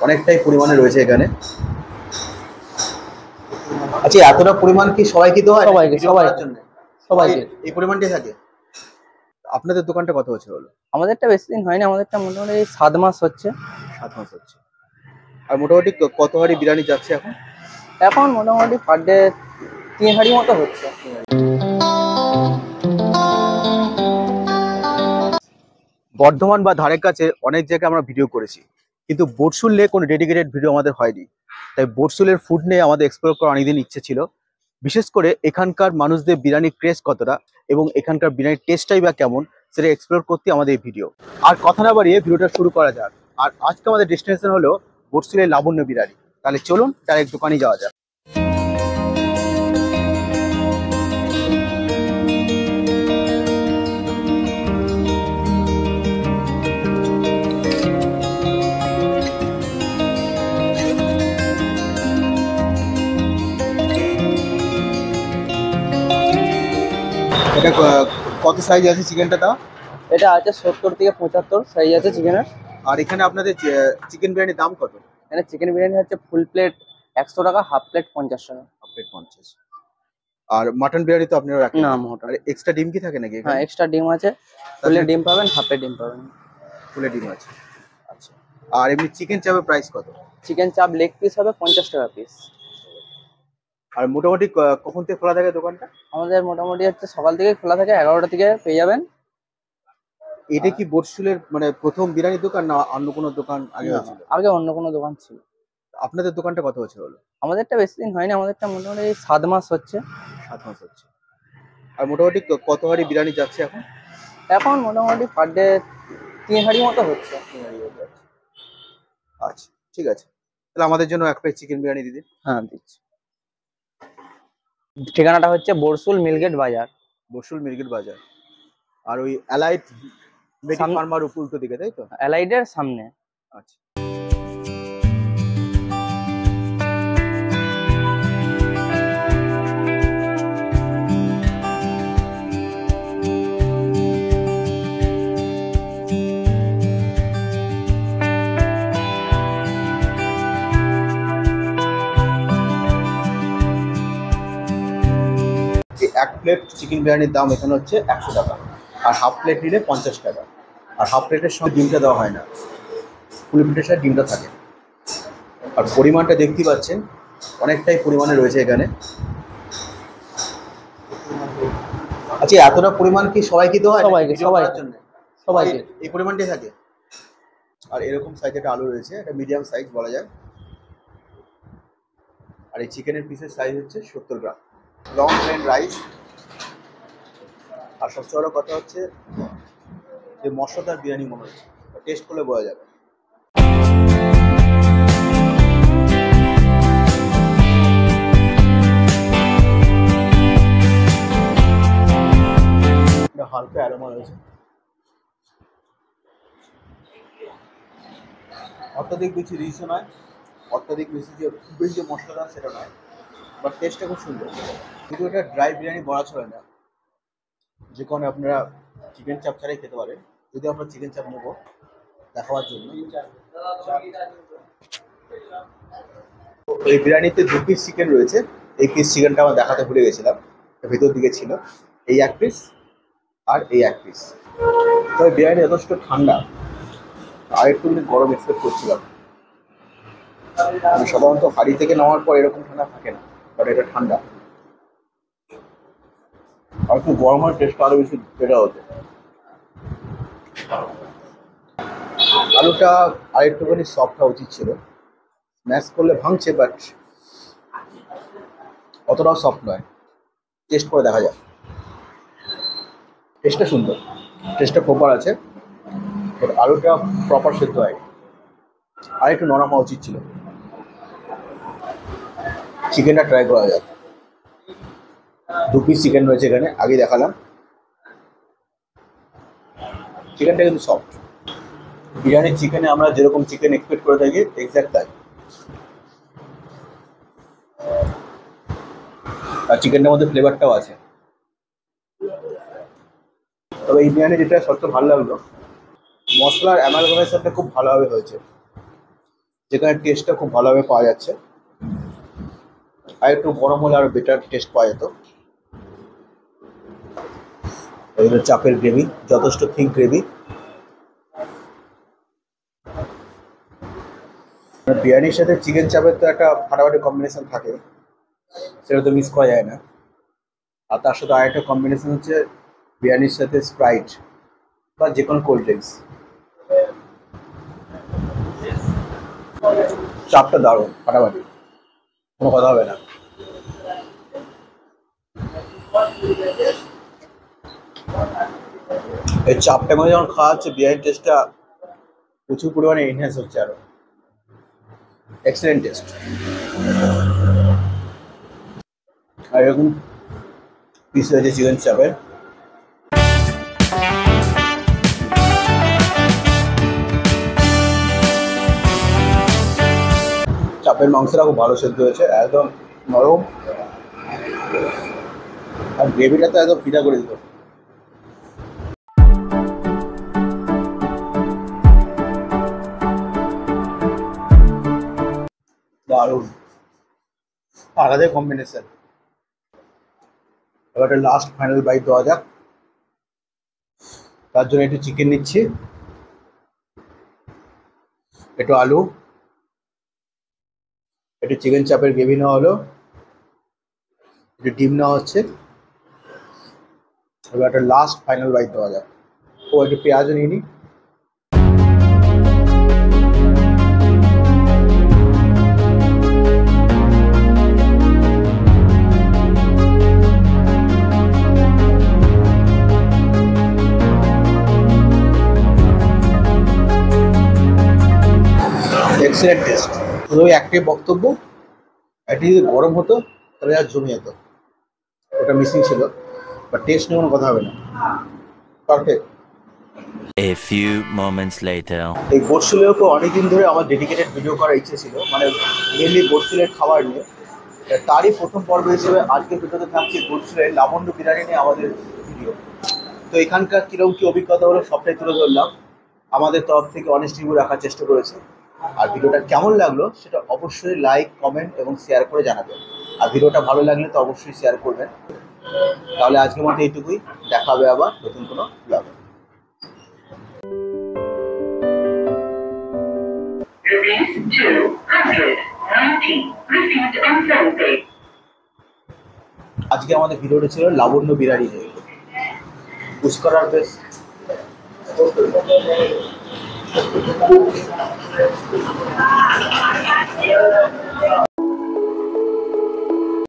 অনেকটাই পরিমাণে রয়েছে এখানে। আচ্ছা, এতটা পরিমাণ কি সবাইকে দেওয়া হয়? সবাইকে এই পরিমাণটাই থাকে। আপনাদের দোকানটা কত বছর হলো? আমাদেরটা বেশি দিন হয়নি, আমাদেরটা মোটামুটি 7 মাস হচ্ছে। 7 মাস হচ্ছে। আর মোটামুটি কত হাঁড়ি বিরিয়ানি যাচ্ছে এখন? এখন মোটামুটি পার ডে 3 হাঁড়ি মতো হচ্ছে। বর্ধমান বা ধারের কাছে অনেক জায়গায় আমরা ভিডিও করেছি, কিন্তু বটশুল নিয়ে কোনো ডেডিকেটেড ভিডিও আমাদের হয়নি। তাই বটশুলের ফুড নিয়ে আমাদের এক্সপ্লোর করার অনেকদিন ইচ্ছে ছিল, বিশেষ করে এখানকার মানুষদের বিরিয়ানির ক্রেজ কতটা এবং এখানকার বিরিয়ানির টেস্টটাই বা কেমন সেটা এক্সপ্লোর করতে আমাদের এই ভিডিও। আর কথা না বাড়িয়ে ভিডিওটা শুরু করা যাক। আর আজকে আমাদের ডেস্টিনেশন হলো বটশুলের লাবণ্য বিরিয়ানি। তাহলে চলুন ডাইরেক্ট দোকানে যাওয়া যাক। এটা কত সাইজ আছে চিকেনটা? তা এটা আছে 70 থেকে 75 সাইজ আছে চিকেনের। আর এখানে আপনাদের চিকেন বিরিয়ানির দাম কত? এখানে চিকেন বিরিয়ানি হচ্ছে ফুল প্লেট 100 টাকা, হাফ প্লেট 50 টাকা। Half plate 50। আর মাটন বিরিয়ানি তো আপনারা রাখেন না? আর এক্সট্রা ডিম কি থাকে নাকি? হ্যাঁ, এক্সট্রা ডিম আছে। ফুলে ডিম পাবেন, হাফে ডিম পাবেন। ফুলে ডিম আছে। আচ্ছা, আর এমনি চিকেন চাপের প্রাইস কত? চিকেন চাপ লেগ পিস হবে 50 টাকা পিস। আর মোটামুটি কখন থেকে খোলা থাকে দোকানটা? আমাদের মোটামুটি হচ্ছে সকাল থেকে খোলা থাকে, 11টা থেকে পেয়ে যাবেন। এটা কি বটশুলের মানে প্রথম বিরিয়ানির দোকান না অন্য কোনো দোকান আগে ছিল? আগে অন্য কোনো দোকান ছিল। আপনাদের দোকানটা কত বছর হলো? আমাদেরটা বেশি দিন হয়নি, আমাদেরটা মোটামুটি 7 মাস হচ্ছে। 7 মাস হচ্ছে। আর মোটামুটি কত হাঁড়ি বিরিয়ানি যাচ্ছে এখন? এখন মোটামুটি পার ডে 3 হাঁড়ি মতো হচ্ছে। আচ্ছা, ঠিক আছে, তাহলে আমাদের জন্য এক প্লেট চিকেন বিরিয়ানি দিন। হ্যাঁ, দিচ্ছি। ঠিকানাটা হচ্ছে বটশুল মিলগেট বাজার। বটশুল মিলগেট বাজার। আর ওই এলাইট বেটি ফার্মার উল্টো দিকে, তাই তো? এলাইটের সামনে। আচ্ছা, এক প্লেট চিকেন বিরিয়ানির দাম এখানে হচ্ছে 100 টাকা, আর হাফ প্লেট নিলে 50 টাকা। আর হাফ প্লেটের সঙ্গে ডিমটা দেওয়া হয় না, ফুল প্লেটের সাথে ডিমটা থাকে। আর পরিমাণটা দেখতে পাচ্ছেন অনেকটাই পরিমাণে রয়েছে এখানে। আচ্ছা, এতটা পরিমাণ কি সবাইকে দেওয়া হয়? সবাইকে এই পরিমাণটাই থাকে। আর এরকম সাইজের একটা আলু রয়েছে, এটা মিডিয়াম সাইজ বলা যায়। আর এই চিকেনের পিসের সাইজ হচ্ছে 70 গ্রাম। Long plain rice. আর সবচেয়ে বড় কথা হচ্ছে যে মশলাদার বিরিয়ানি মনে হচ্ছে, টেস্ট করলে বোঝা যাবে। হালকা অ্যারোমা রয়েছে, অত্যাধিক বেশি রিচও নয়, অত্যাধিক বেশি যে মশলাদার সেটা নয়, বাট টেস্টটা খুব সুন্দর। কিন্তু এটা ড্রাই বিরিয়ানি বলা চলে না, যে কারণে আপনারা চিকেন চাপ ছাড়াই খেতে পারেন। যদি আমরা চিকেন চাপ নেবো দেখাবার জন্য, এই বিরিয়ানিতে 2 পিস চিকেন রয়েছে। এই পিস চিকেনটা আমরা দেখাতে ভুলে গেছিলাম, ভেতর দিকে ছিল। এই 1 পিস আর এই 1 পিস। তবে বিরিয়ানি যথেষ্ট ঠান্ডা, আর একটু গরম এক্সপেক্ট করছিলাম। সাধারণত হাড়ি থেকে নেওয়ার পর এরকম ঠান্ডা থাকে না, বাট এটা ঠান্ডা। আর একটু গরম হলে টেস্টটা আরো বেশি বেটার হতো। আলুটা আর একটুখানি সফট হওয়া উচিত ছিল, ম্যাশ করলে ভাঙছে, বাট অতটাও সফট নয়। টেস্ট করে দেখা যায়, টেস্টটা সুন্দর, টেস্টটা প্রপার আছে, বাট আলুটা প্রপার সেদ্ধ হয়, আর একটু নরম হওয়া উচিত ছিল। চিকেনটা ট্রাই করা যায়। 2 পিস চিকেন রয়েছে এখানে, আগে দেখালাম। চিকেনটা কিন্তু সফট। বিরিয়ানির চিকেনে আমরা যেরকম চিকেন এক্সপেক্ট করে থাকি এক্স্যাক্ট তাই। আর চিকেনটার মধ্যে ফ্লেভারটাও আছে। তবে এই বিরিয়ানি যেটা সবচেয়ে ভালো লাগলো, মশলার অ্যামালগামেশনটা খুব ভালোভাবে হয়েছে। যেখানে টেস্টটা খুব ভালোভাবে পাওয়া যাচ্ছে। আর একটু গরম হলে আরো বেটার টেস্ট পাওয়া যেত। এগুলো চাপের গ্রেভি, যথেষ্ট থিক গ্রেভি। বিরিয়ানির সাথে চিকেন চাপের তো একটা ফাটাফাটি কম্বিনেশন থাকে, সেটা তো মিস করা যায় না। আর তার সাথে আরেকটা কম্বিনেশন হচ্ছে বিরিয়ানির সাথে স্প্রাইট বা যে কোনো কোল্ড ড্রিঙ্কস। চাপটা দারুণ, ফাটাফাটি, কোনো কথা হবে না। এই চাপটা মধ্যে যখন খাওয়া হচ্ছে বিরিয়ানির টেস্টটা প্রচুর পরিমাণে এনহ্যান্স হচ্ছে আরো। Excellent test. আর এরকম পিস রয়েছে চিকেন চাপের। চাপের মাংসটা খুব ভালো সেদ্ধ হয়েছে, একদম নরম। আর গ্রেভিটা তো একদম ফিটা করে দিত। দারুণ, আলাদা কম্বিনেশন। এবার লাস্ট ফাইনাল বাইট দেওয়া যাক। তার জন্য একটু চিকেন নিচ্ছি, একটু আলু, একটু চিকেন চাপের গ্রেভি নেওয়া হলো, একটু ডিম নেওয়া হচ্ছে। এবার একটা লাস্ট ফাইনাল বাইট দেওয়া যাক। ও একটু পেঁয়াজও নিয়ে নিই। Excellent test. শুধু একটাই বক্তব্য, এটি যদি গরম হতো তাহলে আর জমে যেত, ওটা মিসিং ছিল। বাট টেস্ট নিয়ে কোনো কথা হবে না, perfect. A few moments later. এই বড়শুলের উপর অনেকদিন ধরে আমার ডেডিকেটেড ভিডিও করার ইচ্ছে ছিল, মানে মেনলি বড়শুলের খাবার নিয়ে। তারই প্রথম পর্ব হিসেবে আজকে ভিডিওতে থাকছে বড়শুলের লাবণ্য বিরিয়ানি নিয়ে আমাদের ভিডিও। তো এখানকার কীরকম কী অভিজ্ঞতা হলো সবটাই তুলে ধরলাম। আমাদের তরফ থেকে অনেস্ট রিভিউ রাখার চেষ্টা করেছি। আর ভিডিওটা কেমন লাগলো সেটা অবশ্যই লাইক, কমেন্ট এবং শেয়ার করে জানাবেন। আর ভিডিওটা ভালো লাগলে তো অবশ্যই শেয়ার করবেন। তাহলে আজকের মতো এইটুকুই, দেখা হবে আবার নতুন কোনো ব্লগে। আজকে আমাদের ভিডিওটা ছিল লাবণ্য বিরিয়ানি নিয়ে। পুষ্করার বেশ